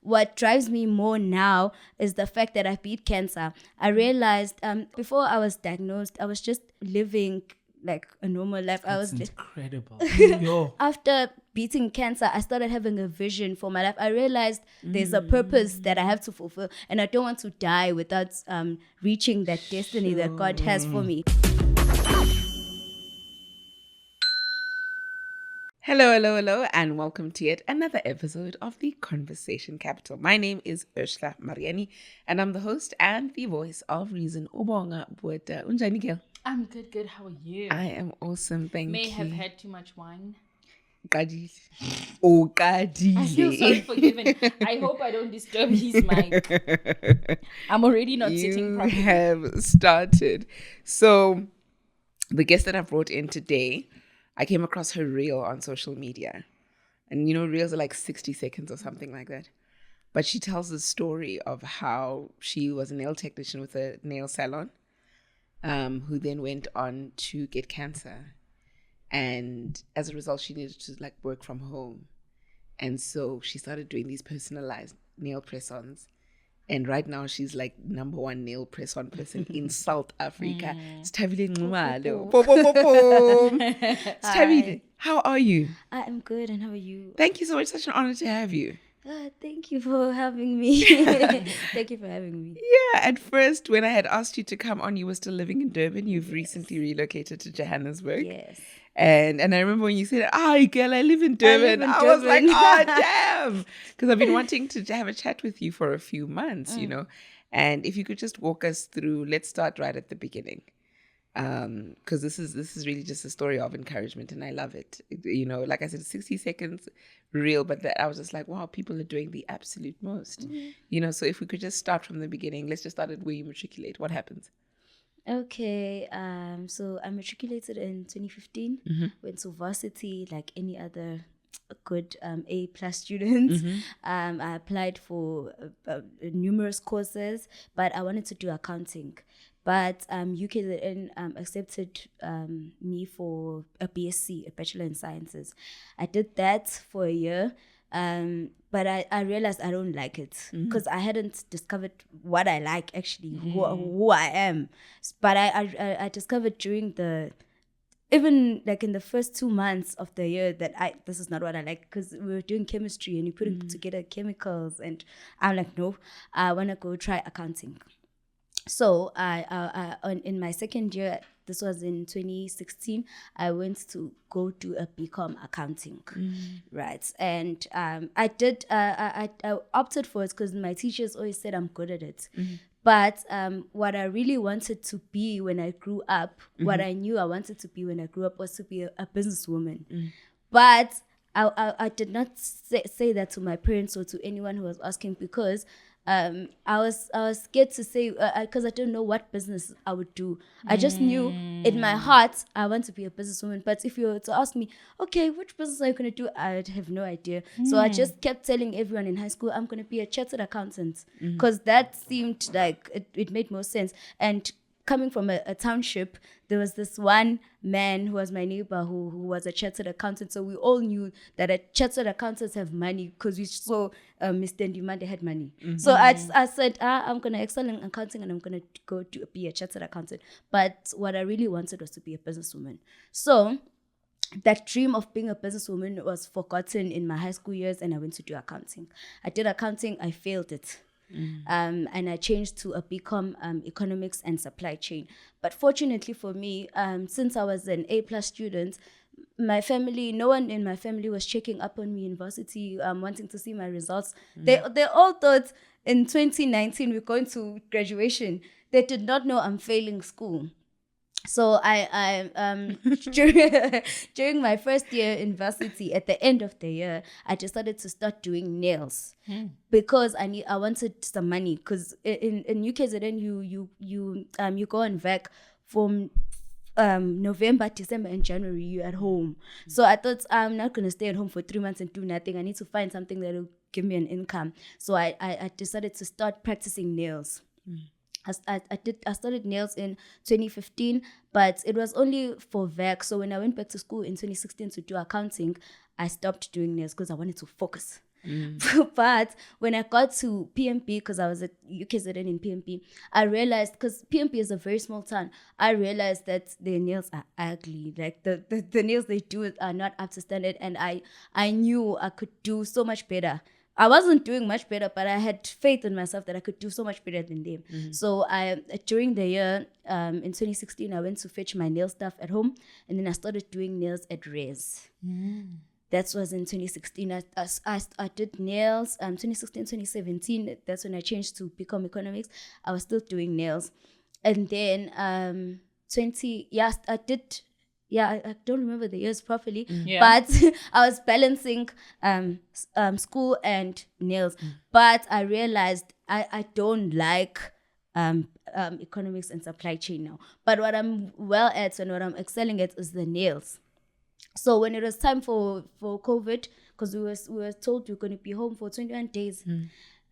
what drives me more now is the fact that I beat cancer. I realized before I was diagnosed, I was just living like a normal life. That's incredible. Yo. After beating cancer, I started having a vision for my life. I realized there's a purpose that I have to fulfill, and I don't want to die without reaching that destiny that God has for me. Hello, and welcome to yet another episode of the Conversation Capital. My name is Ursula Mariani, and I'm the host and the voice of Reason. Ubonga Bueta Unjani girl. I'm good. How are you? I am awesome, thank you. May have had too much wine. Kadile. Oh, Kadile. I feel so forgiven. I hope I don't disturb his mind. I'm already not sitting properly. You have started. So, the guest that I brought in today, I came across her reel on social media. And reels are like 60 seconds or something like that. But she tells the story of how she was a nail technician with a nail salon, who then went on to get cancer. And as a result, she needed to work from home. And so she started doing these personalized nail press-ons. And right now she's number one nail press-on person in South Africa. Stabile Nxumalo. Stabile, how are you? I am good, and how are you? Thank you so much. Such an honor to have you. Thank you for having me. Thank you for having me. Yeah, at first when I had asked you to come on, you were still living in Durban. You've recently relocated to Johannesburg. Yes. And I remember when you said, girl, I live in Durban. I was like, oh, damn. Because I've been wanting to have a chat with you for a few months, And if you could just walk us through, let's start right at the beginning. Because this is really just a story of encouragement, and I love it. Like I said, 60 seconds real, but I was just like, wow, people are doing the absolute most. So if we could just start from the beginning, let's just start at where you matriculate. What happens? Okay, so I matriculated in 2015, went to varsity like any other good A+ students. I applied for numerous courses, but I wanted to do accounting. But UKZN accepted me for a BSc, a Bachelor in Sciences. I did that for a year. But I realized I don't like it because I hadn't discovered what I like actually, who I am. But I discovered during even in the first 2 months of the year that this is not what I like, because we were doing chemistry and you're putting together chemicals, and I'm like, no, I want to go try accounting. So in my second year, this was in 2016, I went to go do a BCom accounting, right? And I opted for it because my teachers always said I'm good at it. But what I really wanted to be when I grew up, what I knew I wanted to be when I grew up, was to be a businesswoman. But I did not say that to my parents or to anyone who was asking, because I was scared to say, because I didn't know what business I would do. I just knew in my heart I want to be a businesswoman. But if you were to ask me, okay, which business are you going to do? I'd have no idea. So I just kept telling everyone in high school, I'm going to be a chartered accountant, because that seemed like it made more sense. And coming from a township, there was this one man who was my neighbor who was a chartered accountant. So we all knew that chartered accountants have money, because we saw Mr. Ndimande had money. So I said, I'm going to excel in accounting and I'm going to go to be a chartered accountant. But what I really wanted was to be a businesswoman. So that dream of being a businesswoman was forgotten in my high school years, and I went to do accounting. I did accounting, I failed it. And I changed to a BCom economics and supply chain. But fortunately for me, since I was an A+ student, my family, no one in my family was checking up on me in varsity, wanting to see my results. They all thought in 2019 we're going to graduation. They did not know I'm failing school. So I during my first year in varsity, at the end of the year, I decided to start doing nails because I wanted some money, because in UKZN you go on vac from November, December, and January. You're at home. So I thought, I'm not gonna stay at home for 3 months and do nothing. I need to find something that will give me an income. So I decided to start practicing nails. I started nails in 2015, but it was only for VAC. So when I went back to school in 2016 to do accounting, I stopped doing nails because I wanted to focus. But when I got to PMP, because I was at UKZN in PMP, I realized, because PMP is a very small town, I realized that their nails are ugly. Like the nails they do are not up to standard, and I knew I could do so much better. I wasn't doing much better, but I had faith in myself that I could do so much better than them. So during the year, in 2016, I went to fetch my nail stuff at home, and then I started doing nails at Res. That was in 2016. I did nails. 2016, 2017. That's when I changed to become economics. I was still doing nails, and then I did. Yeah, I don't remember the years properly, but I was balancing school and nails. But I realized I don't like economics and supply chain now. But what I'm well at and what I'm excelling at is the nails. So when it was time for COVID, because we were told we were going to be home for 21 days.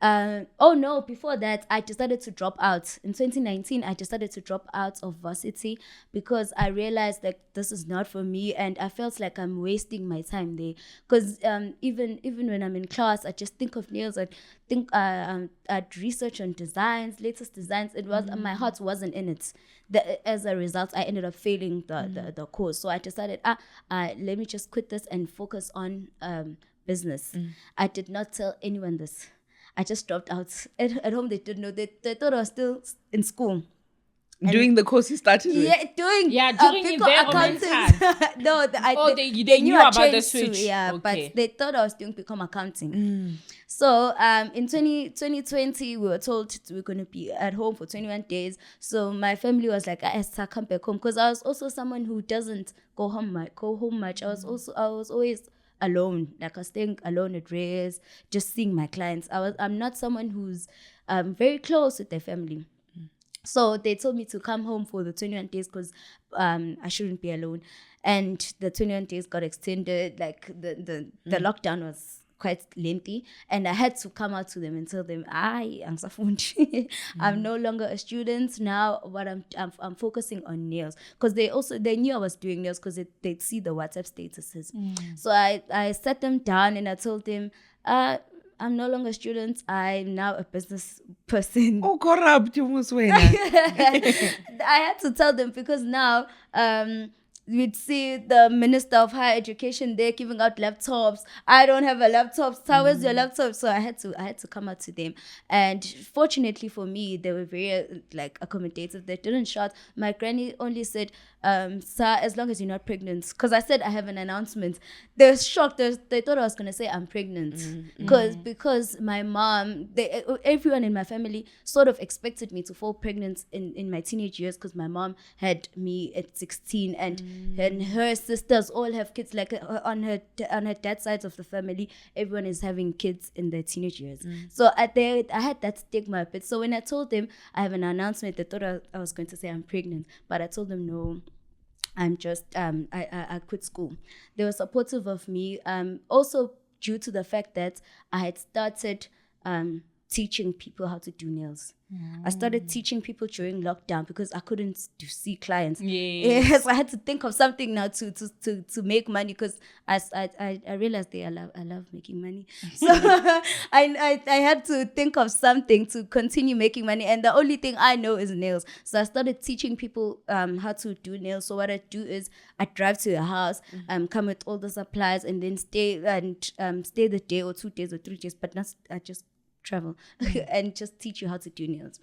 Before that, I decided to drop out. In 2019, I decided to drop out of varsity because I realized that this is not for me, and I felt like I'm wasting my time there. Because even when I'm in class, I just think of nails. I'd research on designs, latest designs. It was my heart wasn't in it. As a result, I ended up failing the course. So I decided, let me just quit this and focus on business. I did not tell anyone this. I just dropped out. At home, they didn't know. They thought I was still in school. Doing the course you started with? During people accounting. No, they knew I about the changed switch. But they thought I was doing become accounting. So in 2020, we were told we were going to be at home for 21 days. So my family was like, I come back home, because I was also someone who doesn't go home much. I was always alone. Like I was staying alone at Res, just seeing my clients. I'm not someone who's very close with their family. So they told me to come home for the 21 days because I shouldn't be alone. And the 21 days got extended. Like the lockdown was quite lengthy, and I had to come out to them and tell them, I'm no longer a student now. What I'm focusing on nails, because they knew I was doing nails because they'd see the WhatsApp statuses. So I sat them down and I told them, I'm no longer a student. I'm now a business person. Oh, corrupt, you must win. I had to tell them because now we'd see the Minister of Higher Education there giving out laptops. I don't have a laptop. So where's your laptop? So I had to come out to them. And fortunately for me, they were very accommodative. They didn't shout. My granny only said, sir, as long as you're not pregnant. Because I said I have an announcement. They were shocked. They thought I was going to say I'm pregnant. Because my mom, everyone in my family sort of expected me to fall pregnant in my teenage years, because my mom had me at 16 and her sisters all have kids. Like on her dad's side of the family, everyone is having kids in their teenage years. So I had that stigma a bit. So when I told them I have an announcement, they thought I was going to say I'm pregnant. But I told them no, I'm just I quit school. They were supportive of me. Also due to the fact that I had started teaching people how to do nails. I started teaching people during lockdown because I couldn't see clients. Yes, I had to think of something now to make money, because I realized I love making money. So I had to think of something to continue making money, and the only thing I know is nails. So I started teaching people how to do nails. So what I do is I drive to your house, come with all the supplies, and then stay the day or 2 days or 3 days, but not I just travel and just teach you how to do nails.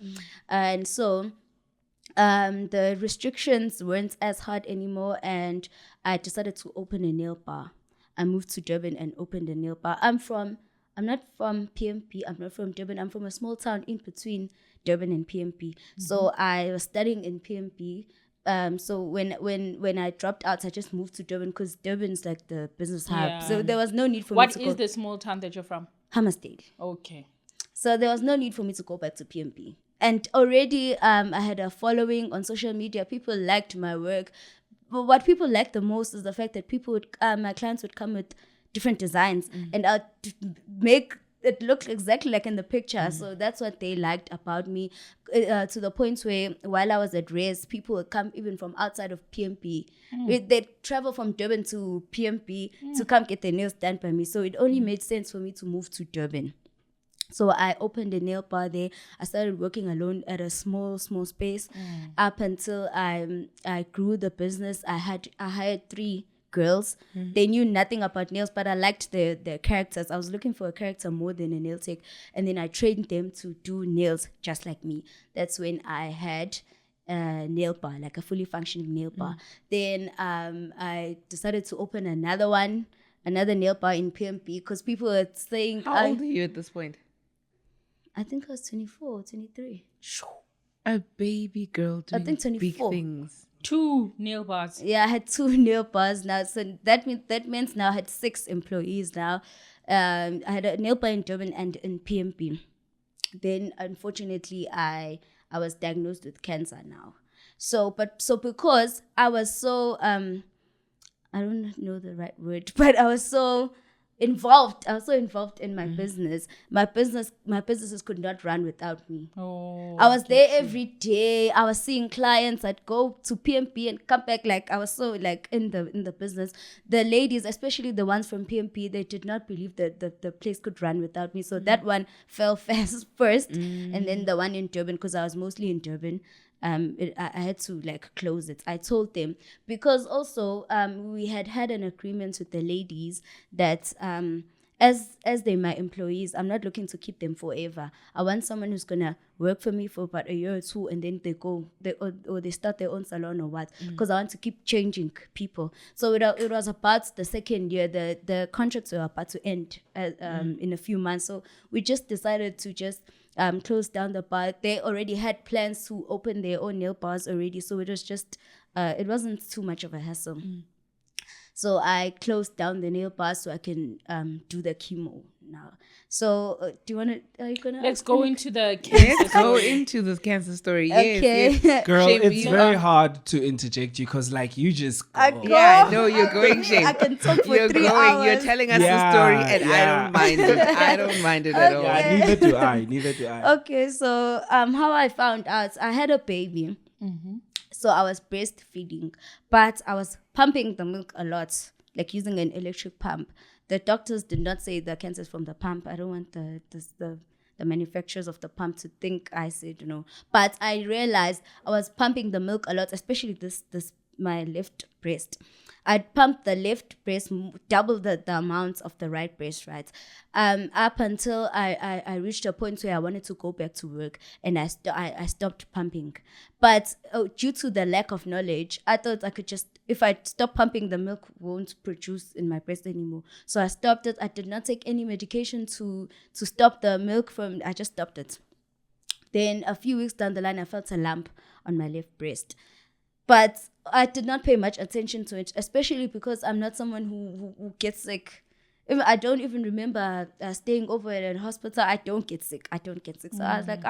And so the restrictions weren't as hard anymore, and I decided to open a nail bar. I moved to Durban and opened a nail bar. I'm not from PMP, I'm not from Durban, I'm from a small town in between Durban and PMP. So I was studying in PMP. So when I dropped out, I just moved to Durban because Durban's like the business hub. So there was no need for me to go. What is the small town that you're from? Hammersdale. Okay. So there was no need for me to go back to PMP. And already I had a following on social media. People liked my work. But what people liked the most is the fact that my clients would come with different designs, and I'd make it looked exactly like in the picture. So that's what they liked about me, to the point where while I was at Reyes, people would come even from outside of PMP. They'd travel from Durban to PMP to come get their nails done by me. So it only made sense for me to move to Durban. So I opened a nail bar there. I started working alone at a small space up until I grew the business. I hired 3 girls. They knew nothing about nails, but I liked their characters. I was looking for a character more than a nail tech. And then I trained them to do nails just like me. That's when I had a nail bar, like a fully functioning nail bar. Then I decided to open another nail bar in PMP because people were saying... How old are you at this point? I think I was 24 or 23. A baby girl doing I think 24. big things. 2 nail bars. Yeah, I had 2 nail bars now. So that means now I had 6 employees now. I had a nail bar in Durban and in PMP. Then, unfortunately, I was diagnosed with cancer now. So because I was so, I don't know the right word, but I was so involved in my business. My businesses could not run without me. I was there every day. I was seeing clients. I'd go to PMP and come back. Like I was so like in the business. The ladies, especially the ones from PMP, they did not believe that the place could run without me. So that one fell fast first, and then the one in Durban, because I was mostly in Durban. I had to like close it. I told them because also we had an agreement with the ladies that as they're my employees, I'm not looking to keep them forever. I want someone who's gonna work for me for about a year or 2, and then they start their own salon or what. Because I want to keep changing people. So it was about the second year. The contracts were about to end in a few months. So we just decided to just close down the bar. They already had plans to open their own nail bars already, so it was just it wasn't too much of a hassle. So I closed down the nail bar so I can do the chemo now. So do you want to? Are you gonna? Let's go into the cancer. Let's go into the cancer story. Okay. Yes. Girl, Shame, it's you very are- hard to interject you because, like, you just go. Yeah, I know you're going, Shane. I can talk for You're 3 going. hours. You're telling us Yeah, the story, and I yeah. don't mind it. I don't mind it at all. Yeah, neither do I. Neither do I. Okay, so how I found out, I had a baby. So I was breastfeeding, but I was pumping the milk a lot, like using an electric pump. The doctors did not say the cancer is from the pump. I don't want the manufacturers of the pump to think I said no. But I realized I was pumping the milk a lot, especially this my left breast. I'd pump the left breast double the amount of the right breast, right? Up until I reached a point where I wanted to go back to work, and I stopped pumping. But due to the lack of knowledge, I thought I could just, if I stop pumping, the milk won't produce in my breast anymore. So I stopped it. I did not take any medication to stop the milk from, I just stopped it. Then a few weeks down the line, I felt a lump on my left breast. But I did not pay much attention to it, especially because I'm not someone who gets sick. I don't even remember staying over at a hospital. I don't get sick. So I was like,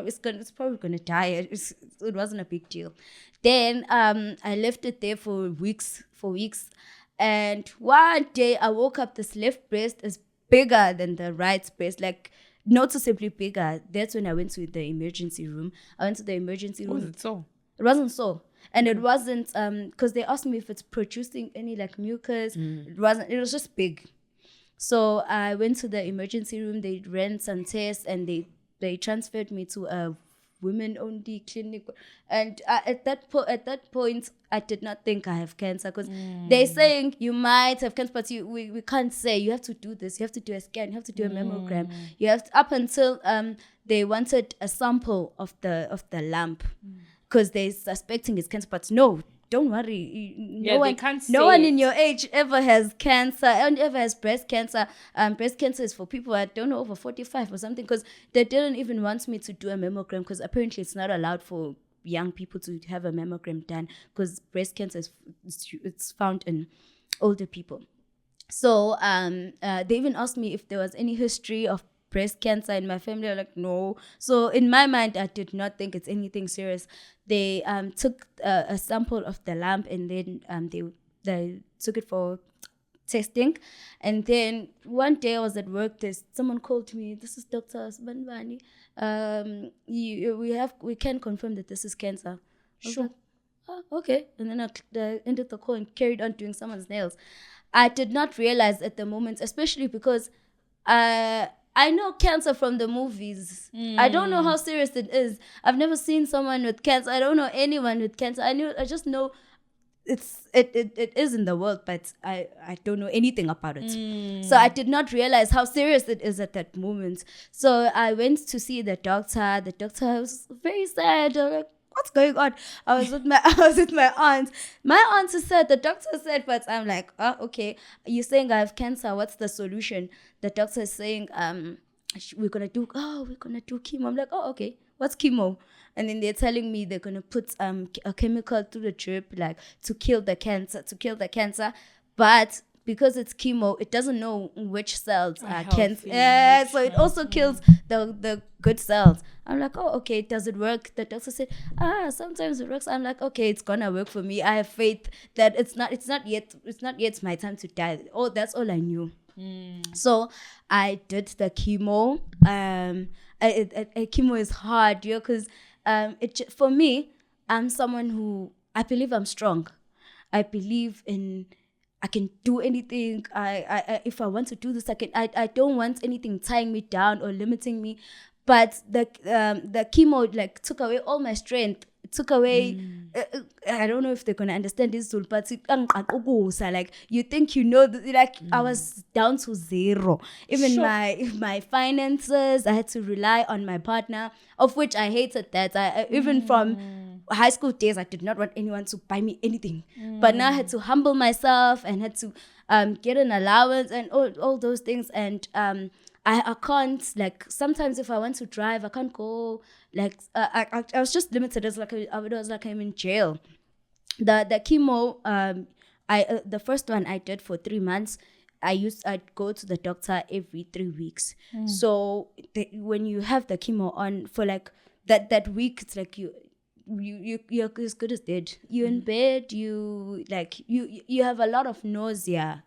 it's probably gonna die. It wasn't a big deal. Then I left it there for weeks. And one day I woke up, this left breast is bigger than the right breast, like noticeably bigger. That's when I went to the emergency room. Was it so? It wasn't so. And it wasn't, because they asked me if it's producing any like mucus. It wasn't, it was just big. So I went to the emergency room, they ran some tests, and they transferred me to a women-only clinic. And at that point, I did not think I have cancer, because they're saying you might have cancer, but we can't say. You have to do this. You have to do a scan. You have to do a mammogram. You have to, up until they wanted a sample of the lump, because they're suspecting it's cancer. But no, don't worry. No one in your age ever has cancer, and ever has breast cancer. Breast cancer is for people, I don't know, over 45 or something, because they didn't even want me to do a mammogram, because apparently it's not allowed for young people to have a mammogram done, because breast cancer it's found in older people. So they even asked me if there was any history of breast cancer in my family. I'm like, no. So in my mind, I did not think it's anything serious. They took a sample of the lump, and then they took it for testing. And then one day I was at work, someone called me, this is Dr. Sbanbani. We can confirm that this is cancer. I was like, oh, okay. And then I ended the call and carried on doing someone's nails. I did not realize at the moment, especially because I know cancer from the movies. I don't know how serious it is. I've never seen someone with cancer. I don't know anyone with cancer. I just know it is in the world, but I don't know anything about it. So I did not realize how serious it is at that moment. So I went to see the doctor. The doctor was very sad. I was like, what's going on? I was with my aunt. My aunt said, the doctor said, but I'm like, oh, okay. You're saying I have cancer. What's the solution? The doctor is saying, we're gonna do chemo. I'm like, oh, okay. What's chemo? And then they're telling me they're gonna put a chemical through the drip, like to kill the cancer. But because it's chemo, it doesn't know which cells are cancer. So it also kills the good cells. I'm like, oh, okay, does it work? The doctor said, sometimes it works. I'm like, okay, it's gonna work for me. I have faith that it's not yet my time to die. Oh, that's all I knew. So I did the chemo. Chemo is hard, because for me, I'm someone who, I believe I'm strong. I believe I can do anything. I if I want to do this, I don't want anything tying me down or limiting me. But the chemo like took away all my strength. It took away. I don't know if they're gonna understand this, but like you think I was down to zero. Even my finances, I had to rely on my partner, of which I hated that. Even from high school days, I did not want anyone to buy me anything. But now I had to humble myself and had to get an allowance and all those things. And I can't, like, sometimes if I want to drive, I can't go. Like, I was just limited. It was like I'm in jail. The chemo, the first one I did for 3 months. I'd go to the doctor every 3 weeks. So when you have the chemo on for like that week, it's like you're as good as dead. You're in bed. You have a lot of nausea.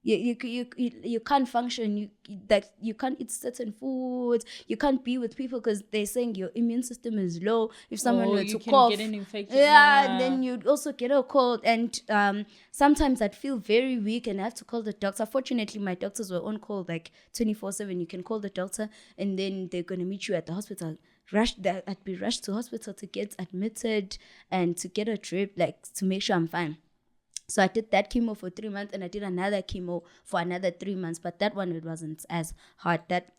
You can't function. You can't eat certain foods. You can't be with people because they're saying your immune system is low. If someone were to cough, get an infection. and then you'd also get a cold. And sometimes I'd feel very weak and I have to call the doctor. Fortunately, my doctors were on call like 24/7. You can call the doctor and then they're gonna meet you at the hospital. I'd be rushed to hospital to get admitted and to get a drip, like to make sure I'm fine. So I did that chemo for 3 months and I did another chemo for another 3 months. But that one, it wasn't as hard. That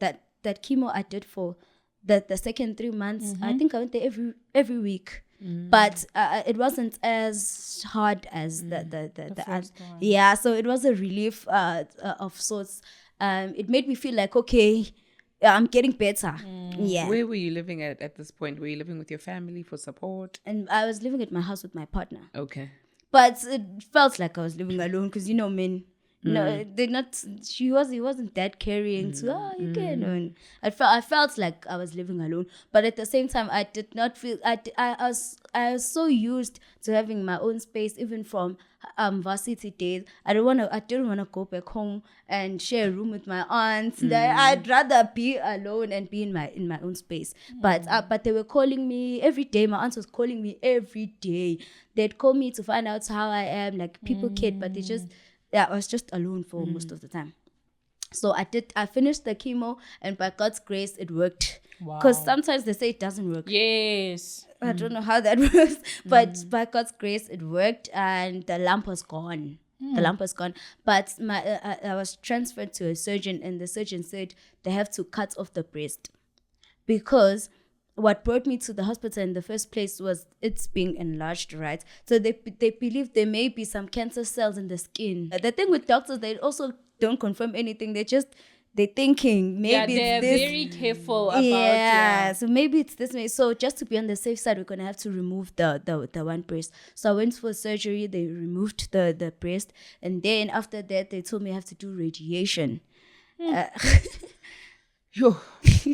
chemo I did for the second 3 months, I think I went there every week. But it wasn't as hard as the first one. Yeah, so it was a relief of sorts. It made me feel like, okay, I'm getting better. Yeah. Where were you living at this point? Were you living with your family for support? And I was living at my house with my partner. Okay. But it felt like I was living alone because, men, they're not, he wasn't that caring to, you can. And I felt like I was living alone. But at the same time, I did not feel, I was so used to having my own space, even from varsity days. I didn't want to go back home and share a room with my aunts. I'd rather be alone and be in my own space. But they were calling me every day. My aunt was calling me every day. They'd call me to find out how I am. Like, people kid, but I was just alone for most of the time. So I finished the chemo, and by God's grace, it worked. Because sometimes they say it doesn't work. Yes. I don't know how that works, but by God's grace, it worked, and the lump was gone. The lump was gone. But I was transferred to a surgeon, and the surgeon said they have to cut off the breast. Because what brought me to the hospital in the first place was it's being enlarged, right? So they believe there may be some cancer cells in the skin. The thing with doctors, they also don't confirm anything. They're thinking maybe they're it's this. very careful about So maybe it's this way. So just to be on the safe side, we're gonna have to remove the one breast. So I went for surgery. They removed the breast, and then after that, they told me I have to do radiation. Yo,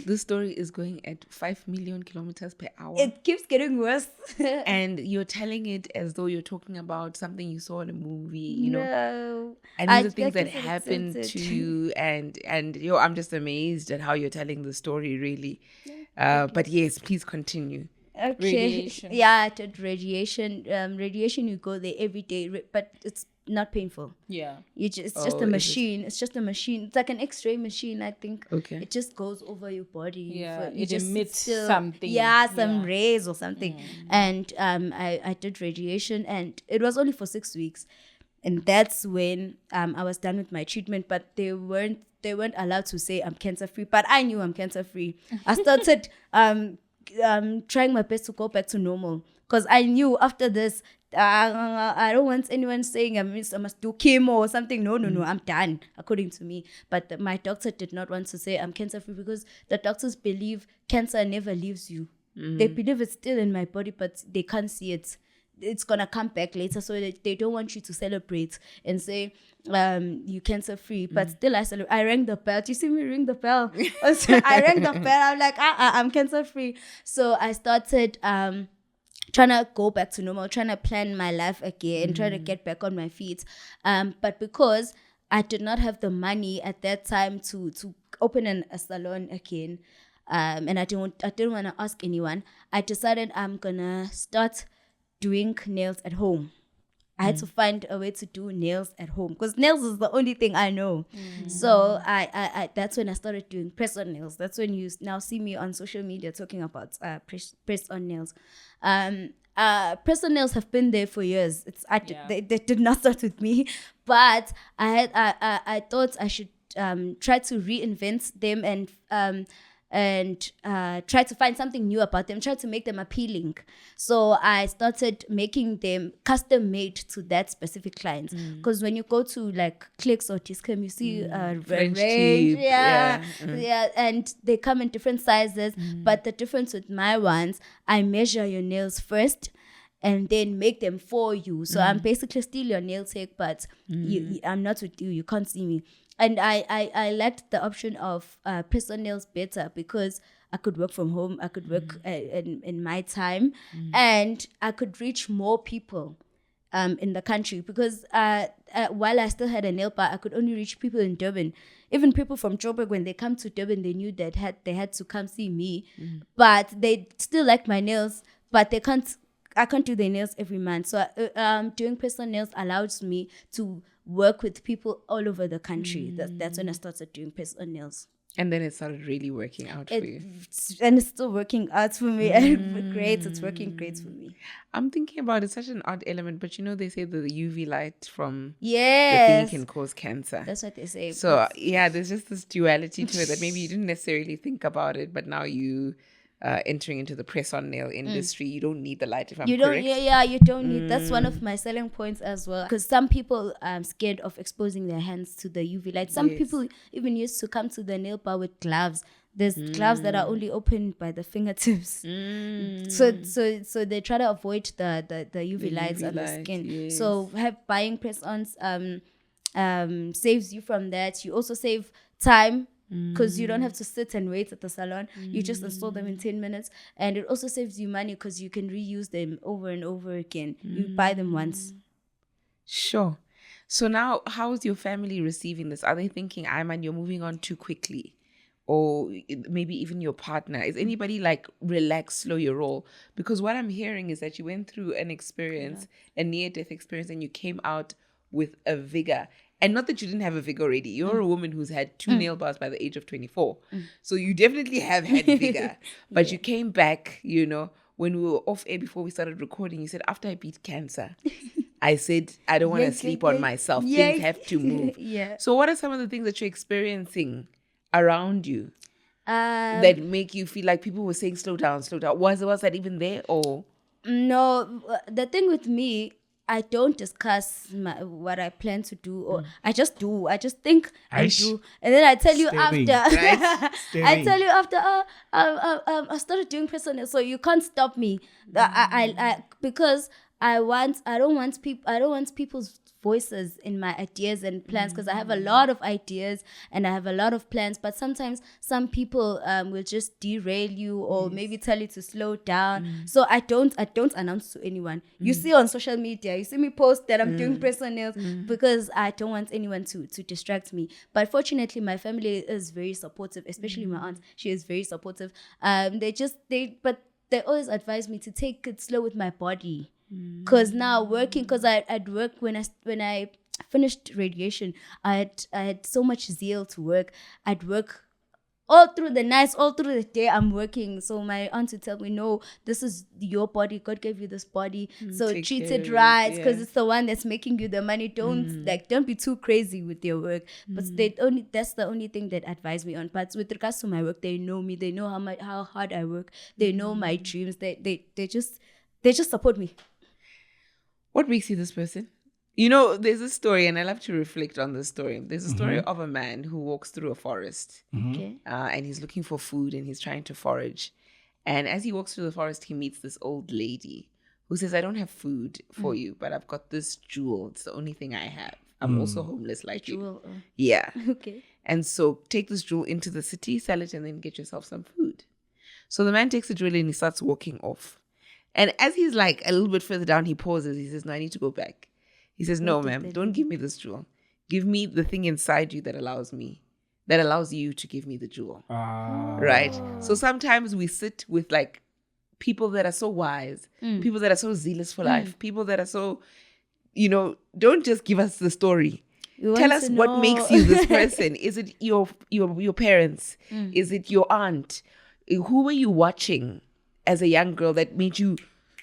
this story is going at 5 million kilometers per hour. It keeps getting worse. And you're telling it as though you're talking about something you saw in a movie, you know. No. And these are things like that I said, it's happen to censored. you, and yo, I'm just amazed at how you're telling the story, really. But yes, please continue. Okay. Radiation. Yeah, I did radiation. Radiation, you go there every day, but it's not painful. Yeah. It's just Oh, a is it? machine. It's just a machine. It's like an X-ray machine, I think. Okay. It just goes over your body. Yeah, You it just emits still- something. Yeah, some Yeah. rays or something. And I did radiation, and it was only for 6 weeks, and that's when I was done with my treatment. But they weren't allowed to say I'm cancer free. But I knew I'm cancer free. I started trying my best to go back to normal, because I knew after this, I don't want anyone saying I must do chemo or something. No, I'm done, according to me. But my doctor did not want to say I'm cancer free, because the doctors believe cancer never leaves you. They believe it's still in my body, but they can't see it. It's gonna come back later, so they don't want you to celebrate and say you cancer free. But still, I rang the bell. Do you see me ring the bell? I rang the bell. I'm like, I'm cancer free. So I started trying to go back to normal, trying to plan my life again, trying to get back on my feet. But because I did not have the money at that time to open a salon again, and I didn't want to ask anyone, I decided I'm gonna start doing nails at home. I had to find a way to do nails at home, because nails is the only thing I know. So I that's when I started doing press-on nails. That's when you now see me on social media talking about press-on nails. Press-on nails have been there for years. They did not start with me, but I thought I should try to reinvent them and try to find something new about them, try to make them appealing. So I started making them custom made to that specific client. Because when you go to like Clicks or Discount, you see a French range, tip, yeah, and they come in different sizes. But the difference with my ones, I measure your nails first and then make them for you. So I'm basically still your nail tech, but I'm not with you. You can't see me. And I liked the option of press-on nails better, because I could work from home. I could work in my time, and I could reach more people in the country. Because while I still had a nail bar, I could only reach people in Durban. Even people from Joburg, when they come to Durban, they knew that they had to come see me. But they still like my nails, but I can't do their nails every month. So doing press-on nails allows me to work with people all over the country. That's when I started doing press-on nails. And then it started really working out for you. And it's still working out for me. It's working great for me. I'm thinking about it's such an odd element, but you know they say that the UV light from the Yes, thing can cause cancer. that's what they say. So yeah, there's just this duality to it that maybe you didn't necessarily think about it, but now you entering into the press-on nail industry, you don't need the light. If I'm You don't, correct. you don't need. That's one of my selling points as well. Because some people are scared of exposing their hands to the UV light. Some people even used to come to the nail bar with gloves. There's gloves that are only opened by the fingertips. So they try to avoid the UV lights on the skin. yes. So buying press-ons saves you from that. You also save time, because you don't have to sit and wait at the salon. You just install them in 10 minutes. And it also saves you money, because you can reuse them over and over again. You buy them once. Sure. So now, how's your family receiving this? Are they thinking, Ayman, you're moving on too quickly? Or maybe even your partner? Is anybody like, relax, slow your roll? Because what I'm hearing is that you went through an experience, a near-death experience, and you came out with a vigor. And not that you didn't have a vigor already. You're a woman who's had 2 nail bars by the age of 24. So you definitely have had vigor. But you came back, you know, when we were off air before we started recording, you said, after I beat cancer, I said, I don't want to sleep on myself. Things have to move. So what are some of the things that you're experiencing around you that make you feel like people were saying, slow down, slow down? Was that even there? Or No, the thing with me, I don't discuss what I plan to do, or I just do. I just think and do, and then I tell you Staring, after. right? I tell you after. I started doing personal, so you can't stop me. I because I don't want people's voices in my ideas and plans, because I have a lot of ideas and I have a lot of plans, but sometimes some people will just derail you or maybe tell you to slow down. So I don't announce to anyone. You see on social media, you see me post that I'm doing press on nails because I don't want anyone to distract me. But fortunately, my family is very supportive, especially my aunt. She is very supportive. But they always advise me to take it slow with my body. Because now working, because I'd work when I finished radiation, I had so much zeal to work. I'd work all through the nights, all through the day. I'm working. So my aunt would tell me, no, this is your body. God gave you this body, so treat it right, because it's the one that's making you the money. Don't be too crazy with your work. But that's the only thing that advise me on. But with regards to my work, they know me. They know how hard I work. They know my dreams. They just support me. What makes you this person? You know, there's a story, and I love to reflect on this story. There's a story of a man who walks through a forest, Okay. and he's looking for food, and he's trying to forage. And as he walks through the forest, he meets this old lady who says, I don't have food for you, but I've got this jewel. It's the only thing I have. I'm also homeless like you. Jewel. Yeah. Okay. And so take this jewel into the city, sell it, and then get yourself some food. So the man takes the jewel and he starts walking off. And as he's like a little bit further down, he pauses. He says, no, I need to go back. He says, no, ma'am, don't give me this jewel. Give me the thing inside you that allows you to give me the jewel. Right? So sometimes we sit with like people that are so wise, people that are so zealous for life, people that are so, don't just give us the story. Tell us what makes you this person. Is it your parents? Is it your aunt? Who were you watching as a young girl that made you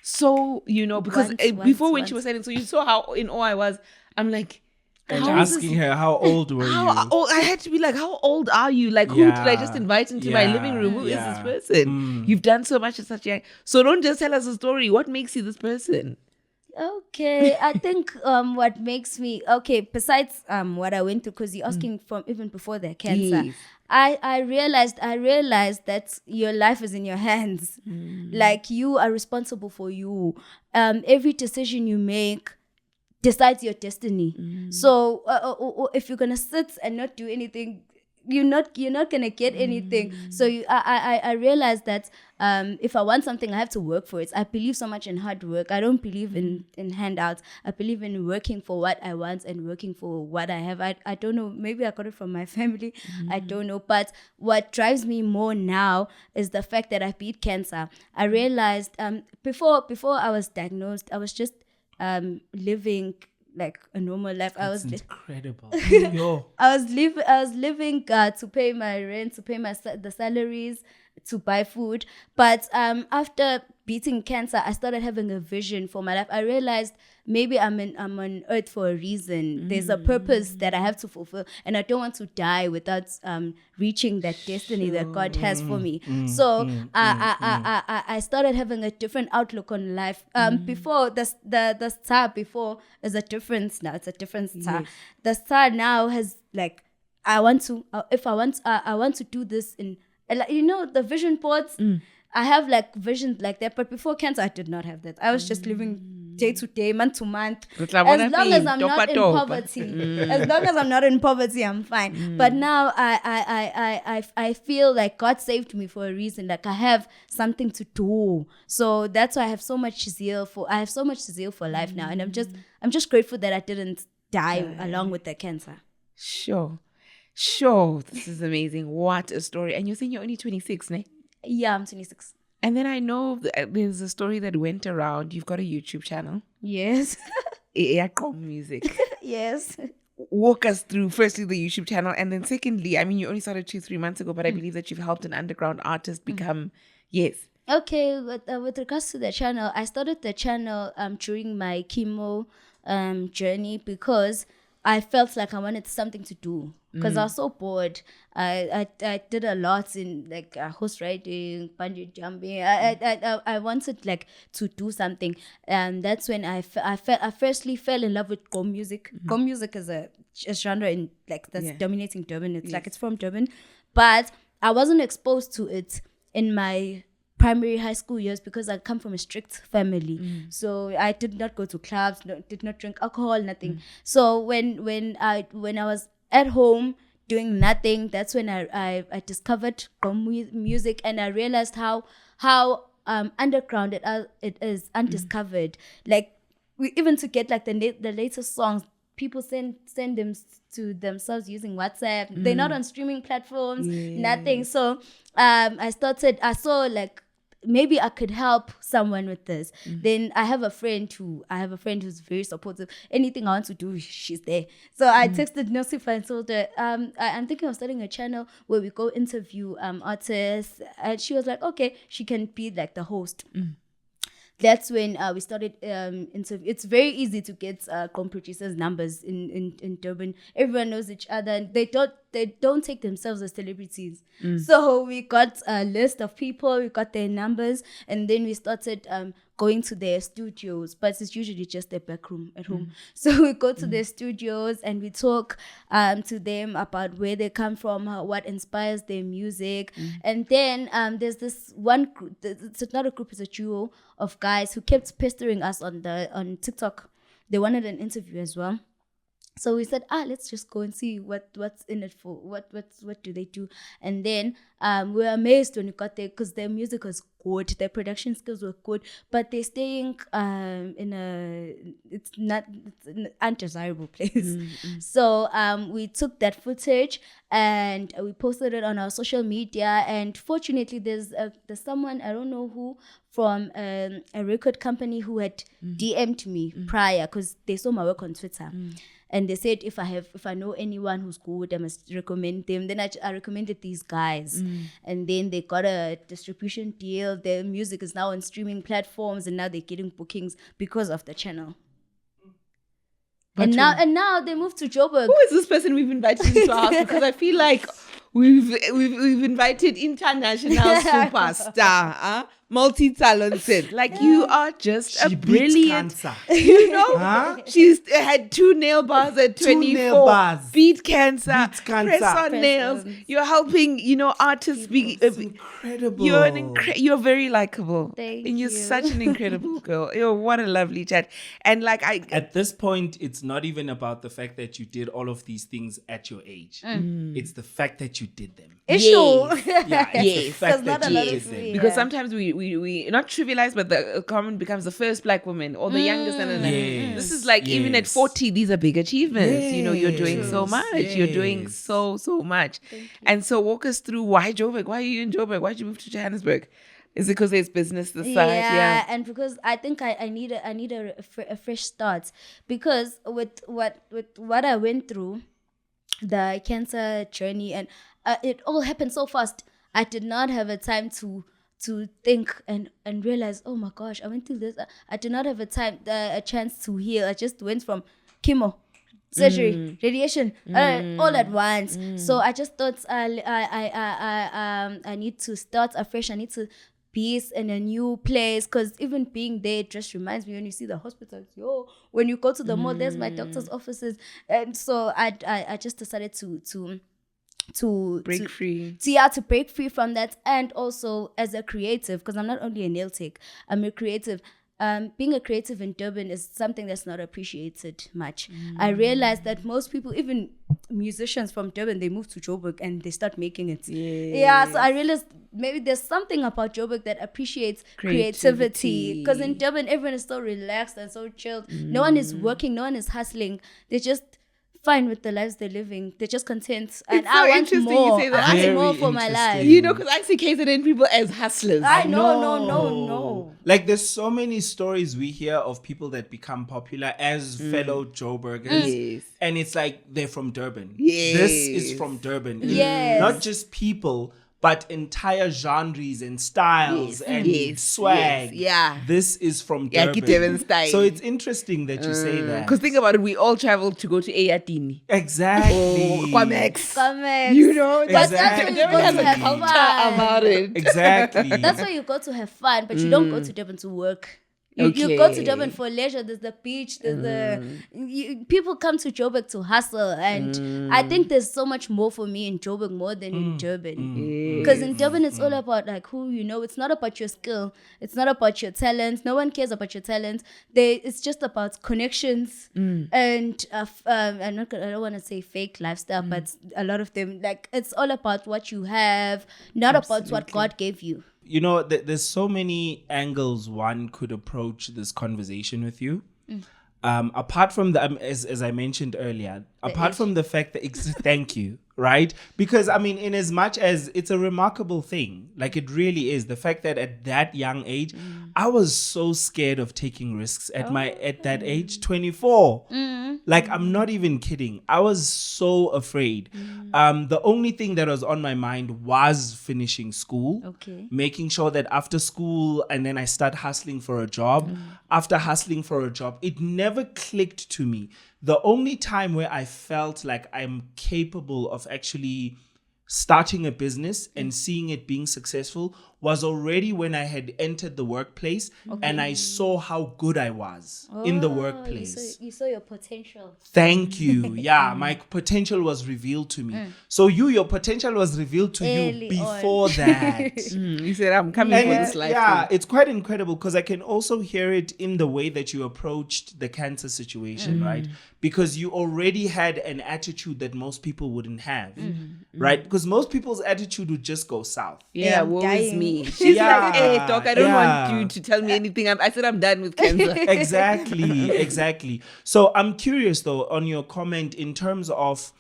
so, because when she was saying, so you saw how in awe I was. I'm like, and asking her, how old were you? I had to be like, how old are you? Like, who did I just invite into my living room? Who is this person? You've done so much at such young. So don't just tell us a story. What makes you this person? Okay, I think what makes me besides what I went through, because you're asking from even before the cancer, Yes. I realized that your life is in your hands. Like, you are responsible for you. Every decision you make decides your destiny. So if you're gonna sit and not do anything, you're not gonna get anything. So I realized that if I want something, I have to work for it. I believe so much in hard work. I don't believe in handouts. I believe in working for what I want and working for what I have. I don't know, maybe I got it from my family. I don't know. But what drives me more now is the fact that I beat cancer. I realized before I was diagnosed, I was just living like a normal life. That's incredible. Yo. I was living to pay my rent, to pay the salaries, to buy food. But after beating cancer, I started having a vision for my life. I realized maybe I'm on earth for a reason. There's a purpose that I have to fulfill, and I don't want to die without reaching that destiny that God has for me. So I started having a different outlook on life. Before the star before is a difference now. It's a different star. Yes. The star now has like, I want to do this in, the vision boards. I have like visions like that, but before cancer, I did not have that. I was just living day to day, month to month. As long as I'm not in poverty, I'm fine. But now I feel like God saved me for a reason. Like, I have something to do, so that's why I have so much zeal for life now, and I'm just grateful that I didn't die along with the cancer. Sure. This is amazing. What a story. And you're saying you're only 26, ne? Yeah, I'm 26. And then I know there's a story that went around. You've got a YouTube channel. Yes. Music. Yes. Walk us through, firstly, the YouTube channel. And then secondly, I mean, you only started 2-3 months ago, but I believe that you've helped an underground artist become, yes. Okay, with regards to the channel, I started the channel during my chemo journey, because I felt like I wanted something to do, because I was so bored. I did a lot in like horse riding, bungee jumping. I wanted like to do something, and that's when I firstly fell in love with go music. Go music is a genre in like that's dominating Durban. It's like it's from Durban, but I wasn't exposed to it in my primary, high school years, because I come from a strict family. So I did not go to clubs, did not drink alcohol, nothing. So when I was at home doing nothing, that's when I discovered music, and I realized how underground it is, undiscovered. Like even to get like the latest songs, people send them to themselves using WhatsApp. They're not on streaming platforms, nothing. So I saw like maybe I could help someone with this. Then I have a friend who's very supportive. Anything I want to do, she's there. So I texted Nosifa and told her, I'm thinking of starting a channel where we go interview artists. And she was like, okay, she can be like the host. That's when we started interview. It's very easy to get producers' numbers in Durban. Everyone knows each other, and they don't take themselves as celebrities. So we got a list of people, we got their numbers, and then we started going to their studios. But it's usually just a back room at home. So we go to their studios and we talk to them about where they come from, what inspires their music. And then there's this one group. It's not a group; it's a duo of guys who kept pestering us on TikTok. They wanted an interview as well. So we said, let's just go and see what's in it for. What do they do? And then we were amazed when we got there, because their music was good, their production skills were good, but they're staying it's an undesirable place. So we took that footage and we posted it on our social media. And fortunately, there's someone, I don't know who, from a record company who had DM'd me prior, because they saw my work on Twitter. And they said if I know anyone who's good, I must recommend them. Then I recommended these guys, and then they got a distribution deal. Their music is now on streaming platforms, and now they're getting bookings because of the channel. And now they moved to Joburg. Who is this person we've invited into our house? Because I feel like we've invited international superstar, multi-talented. Like you are just She a beats brilliant. cancer. You know, Huh? she's had 2 nail bars at 24. nail bars. Beat cancer. Beats cancer. Press on nails. You're helping, artists be. It's incredible. You're very likable. Thank and you're you. such an incredible girl. What a lovely chat. And like At this point, it's not even about the fact that you did all of these things at your age. It's the fact that you did them. Issue. Yeah, it's the Yes. fact There's not that a you lot did of them. free. because sometimes we not trivialize, but the comment becomes the first black woman or the youngest. Yes. This is like even at 40, these are big achievements. You're doing so much. You're doing Yes. so much. And so walk us through why Joburg? Why are you in Joburg? Why did you move to Johannesburg? Is it because there's business this side? Yeah. And because I think I need a fresh start, because with what I went through, the cancer journey, and it all happened so fast. I did not have a time to think and realize, oh my gosh, I went through this. I did not have a chance to heal. I just went from chemo, surgery, radiation, all at once. So I just thought I need to start afresh. I need to be in a new place, because even being there, it just reminds me when you see the hospitals. When you go to the mall, there's my doctor's offices, and so I just decided to Break free. to break free from that. And also as a creative, because I'm not only a nail tech, I'm a creative. Being a creative in Durban is something that's not appreciated much. I realized that most people, even musicians from Durban, they move to Joburg and they start making it. Yeah, so I realized maybe there's something about Joburg that appreciates creativity. Because in Durban, everyone is so relaxed and so chilled. No one is working, no one is hustling. They're just fine with the lives they're living. They're just content. And It's so I want interesting you more. say that. I Very want more for my life. interesting. Because I see KZN people as hustlers. No. Like there's so many stories we hear of people that become popular as fellow Joburgers. Yes. And it's like they're from Durban. Yes. This is from Durban. Yes. Not just people, but entire genres and styles and swag. Yes. Yeah. This is from Yeah, Durban. Durban style. So it's interesting that you say that. Because think about it, we all traveled to go to Eyatini. Exactly. Kwamex. Comments. You know, But that's Exactly. where you Durban go has to a have culture fun. about it. Exactly. That's where you go to have fun, but you don't go to Durban to work. You go to Okay. Durban for leisure. There's the beach. There's people come to Joburg to hustle, and I think there's so much more for me in Joburg more than in Durban. Because in Durban, it's all about like who you know. It's not about your skill. It's not about your talent. No one cares about your talent. It's just about connections and I don't want to say fake lifestyle, but a lot of them like it's all about what you have, not about what God gave you. You know, there's so many angles one could approach this conversation with you. Apart from the, as I mentioned earlier, apart from the fact that, thank you, right? Because, I mean, in as much as it's a remarkable thing, like it really is, the fact that at that young age, I was so scared of taking risks at that age, 24. Like, I'm not even kidding. I was so afraid. The only thing that was on my mind was finishing school, making sure that after school, and then I start hustling for a job. After hustling for a job, it never clicked to me. The only time where I felt like I'm capable of actually starting a business and seeing it being successful was already when I had entered the workplace and I saw how good I was in the workplace. You saw your potential. Thank you. Yeah, my potential was revealed to me. So your potential was revealed to Early you before that. You said, I'm coming for this life. Yeah, it's quite incredible because I can also hear it in the way that you approached the cancer situation, right? Because you already had an attitude that most people wouldn't have, right? Because most people's attitude would just go south. Yeah, I'm woe is dying. me. She's like, hey, doc, I don't want Yeah. you to tell me anything. I said I'm done with cancer. Exactly. So I'm curious though on your comment in terms of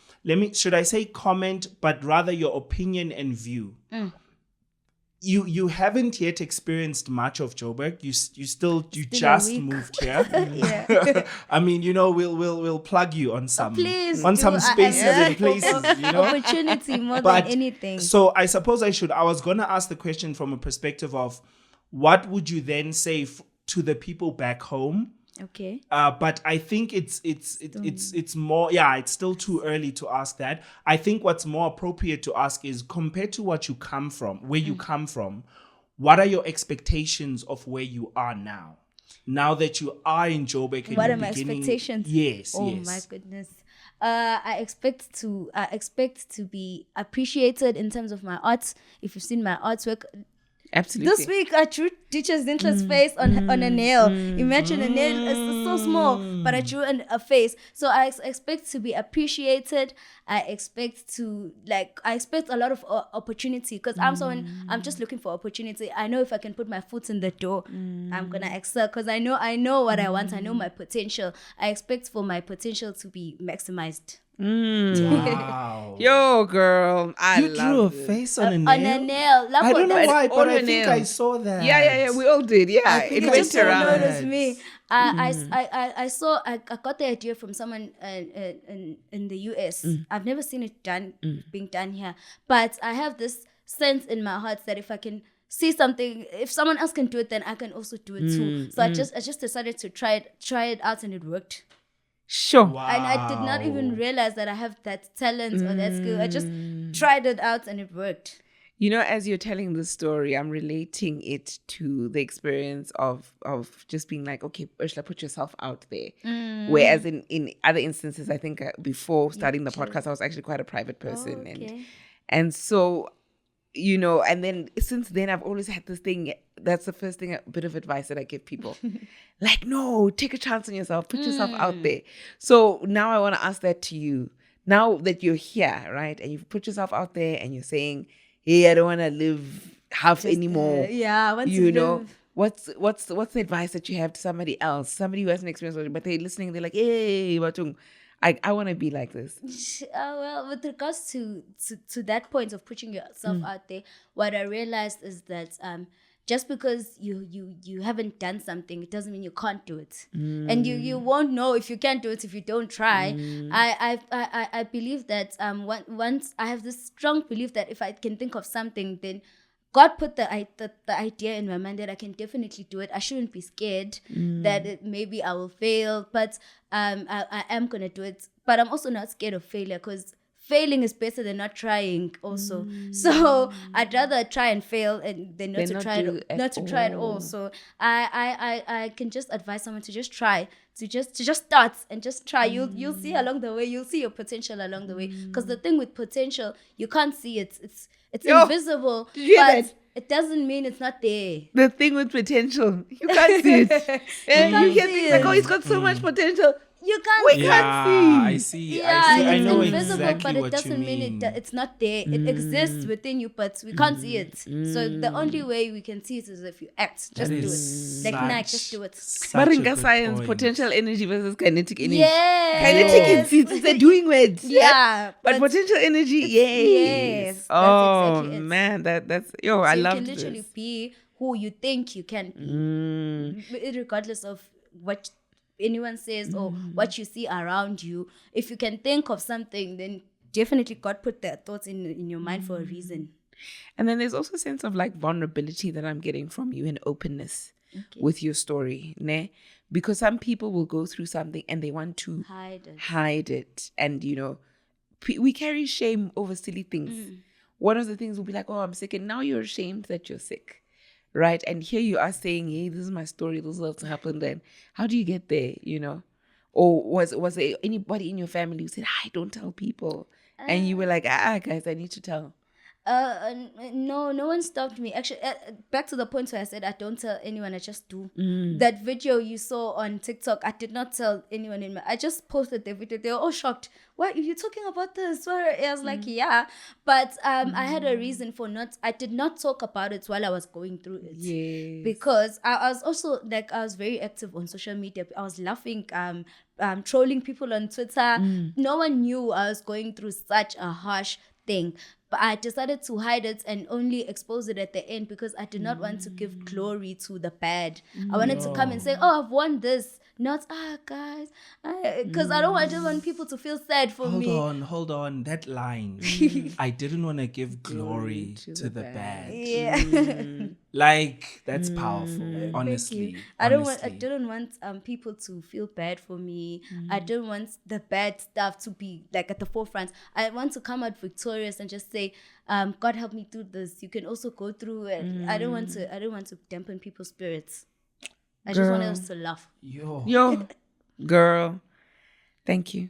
should I say comment, but rather your opinion and view. You haven't yet experienced much of Joburg. You just week. moved here. Yeah. I mean, you know, we'll plug you on some Please on do. some spaces and places, you know. Opportunity more But than anything. so I suppose I was going to ask the question from a perspective of what would you then say to the people back home? Okay. But I think it's more, it's still too early to ask that. I think what's more appropriate to ask is compared to where you come from, what are your expectations of where you are now? Now that you are in Joburg and What you're are my beginning- expectations? Yes, Oh yes. my goodness. I expect to be appreciated in terms of my art. If you've seen my artwork, Absolutely. this week I drew teacher's interest face on a nail. Imagine a nail is so small, but I drew a face. So I expect to be appreciated. I expect a lot of opportunity because I'm just looking for opportunity. I know if I can put my foot in the door, I'm gonna excel because I know what I want. I know my potential. I expect for my potential to be maximized. Wow. Yo, girl, You drew a face on a nail? On a nail. I don't know why, but I on a think nail. I saw that. Yeah, we all did. Yeah, think it I went Just saw don't around. that. notice me. I got the idea from someone in the US. I've never seen it being done here, but I have this sense in my heart that if I can see something, if someone else can do it, then I can also do it too. So I just decided to try it out, and it worked. Sure. Wow. And I did not even realize that I have that talent or that skill. I just tried it out, and it worked. You know, as you're telling the story, I'm relating it to the experience of just being like, okay, Ursula, put yourself out there. Whereas in other instances, I think before starting the podcast, I was actually quite a private person. And so, you know, and then since then, I've always had this thing. That's the first thing, a bit of advice that I give people. Like, no, take a chance on yourself. Put yourself out there. So now I want to ask that to you. Now that you're here, right? And you've put yourself out there and you're saying, hey, I don't want to live half anymore. I want You to know, live. what's the advice that you have to somebody else? Somebody who hasn't experienced it, but they're listening. They're like, hey, Batung, I want to be like this. Well, with regards to that point of putting yourself out there, what I realized is that just because you haven't done something, it doesn't mean you can't do it, and you won't know if you can't do it if you don't try. I believe that once I have this strong belief that if I can think of something, then God put the idea in my mind that I can definitely do it. I shouldn't be scared that maybe I will fail, but I am gonna do it. But I'm also not scared of failure because failing is better than not trying also. So I'd rather try and fail and than not to try at all. So I can just advise someone to just try, to just start and just try. You'll see along the way, you'll see your potential along the way, because the thing with potential, you can't see it. It's invisible, but it doesn't mean it's not there. The thing with potential, you can't see it. You hear things like, oh, he's got so much potential. You can't. We can't see. I see. Yeah, I know it's invisible, exactly but what it doesn't you mean it's not there. It exists within you, but we can't see it. So the only way we can see it is if you act. Just do it. Like Nike, just do it. Maringa science, potential energy versus kinetic energy. Yes. Kinetic is a doing words. Yeah. But potential energy, yes. That's Oh exactly it. Man, that's So I you love can this. literally be who you think you can be, regardless of what anyone says or what you see around you. If you can think of something, then definitely God put that thoughts in your mind for a reason. And then there's also a sense of like vulnerability that I'm getting from you, and openness with your story, ne? Because some people will go through something and they want to hide it. And, you know, we carry shame over silly things. One of the things will be like, oh, I'm sick. And now you're ashamed that you're sick. Right. And here you are saying, hey, this is my story. This is what's happened. And how do you get there? You know? Or was there anybody in your family who said, hi, don't tell people? And you were like, guys, I need to tell. No one stopped me. Actually, back to the point where I said I don't tell anyone, I just do. That video you saw on TikTok, I did not tell anyone I just posted the video. They were all shocked. Why are you talking about this? I was like, yeah. But I had a reason for I did not talk about it while I was going through it. Yes. Because I was also like, I was very active on social media. I was laughing, trolling people on Twitter. No one knew I was going through such a harsh thing. But I decided to hide it and only expose it at the end because I did not want to give glory to the bad. I wanted to come and say, oh, I've won this. Not, guys. Because I just want people to feel sad for me. Hold on. That line. I didn't want to give glory to the bad. Yeah. Like, that's powerful, honestly. I didn't want people to feel bad for me. I didn't want the bad stuff to be like at the forefront. I want to come out victorious and just say, God help me do this. You can also go through it. I don't want to dampen people's spirits. I just want us to laugh. Yo, girl, thank you.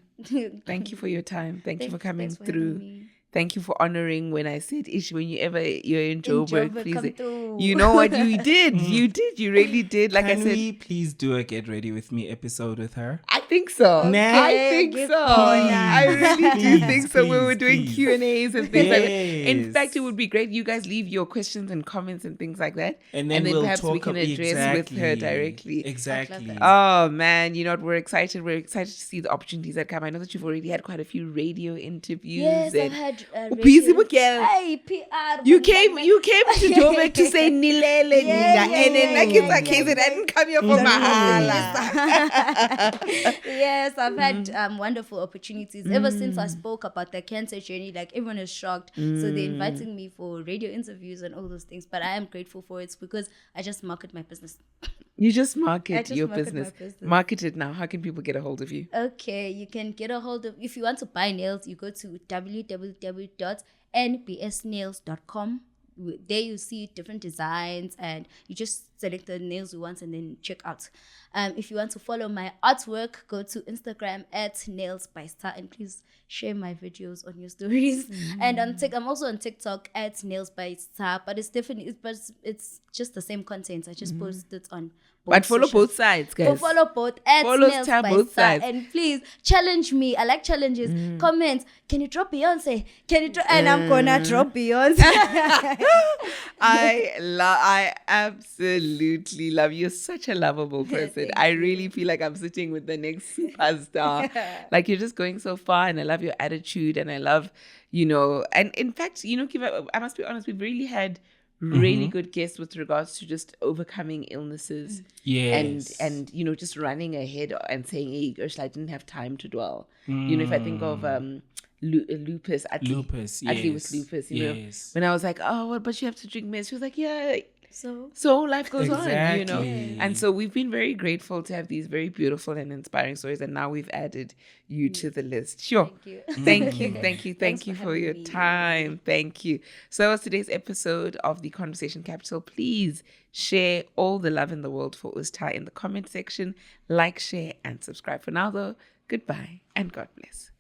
Thank you for your time. Thank you for coming through. Thank you for honoring when I said, Ish, when you're in Joburg, please. You know what you did? You did. You really did. Like Can I said. Can we please do a Get Ready With Me episode with her? I think so. Okay, I think so. I really do think so. We were doing Q&As and things like that. In fact, it would be great. You guys leave your questions and comments and things like that. And then we'll perhaps talk we can address with her directly. Exactly. Oh, man. You know what? We're excited. We're excited to see the opportunities that come. I know that you've already had quite a few radio interviews. Yes, I've had Hey, PR. You came to Joburg to say Nilele Nina, and then like it's like I didn't come here for Mahala. Yes, I've had wonderful opportunities ever since I spoke about the cancer journey. Like everyone is shocked, so they're inviting me for radio interviews and all those things. But I am grateful for it because I just market my business. You just market your business. Market it now. How can people get a hold of you? Okay, you can get a hold of, if you want to buy nails, you go to www.nbsnails.com. There you see different designs and you just select the nails you want and then check out. If you want to follow my artwork, go to Instagram @nailsbystar and please share my videos on your stories. And I'm also on TikTok @nailsbystar, but it's just the same content. I just post it on both. But follow both sides, guys. Follow both both sides. And please challenge me. I like challenges. Comment. Can you drop Beyonce? And I'm gonna drop Beyonce. I absolutely love you. You're such a lovable person. I really feel like I'm sitting with the next superstar. Like you're just going so far, and I love your attitude, and I love, and in fact, I must be honest, we've really had really good guests with regards to just overcoming illnesses. Yes. And just running ahead and saying, hey, Ursula, I didn't have time to dwell. If I think of lupus, Atli with lupus, when I was like, oh, well, but you have to drink meds. She was like, yeah, So life goes on, you know. Exactly. And so we've been very grateful to have these very beautiful and inspiring stories, and now we've added you to the list. Sure. thank you. Thank you for your time. Thank you. So that was today's episode of the Conversation Capital. Please share all the love in the world for Usta in the comment section. Like, share, and subscribe. For now, though, goodbye and God bless.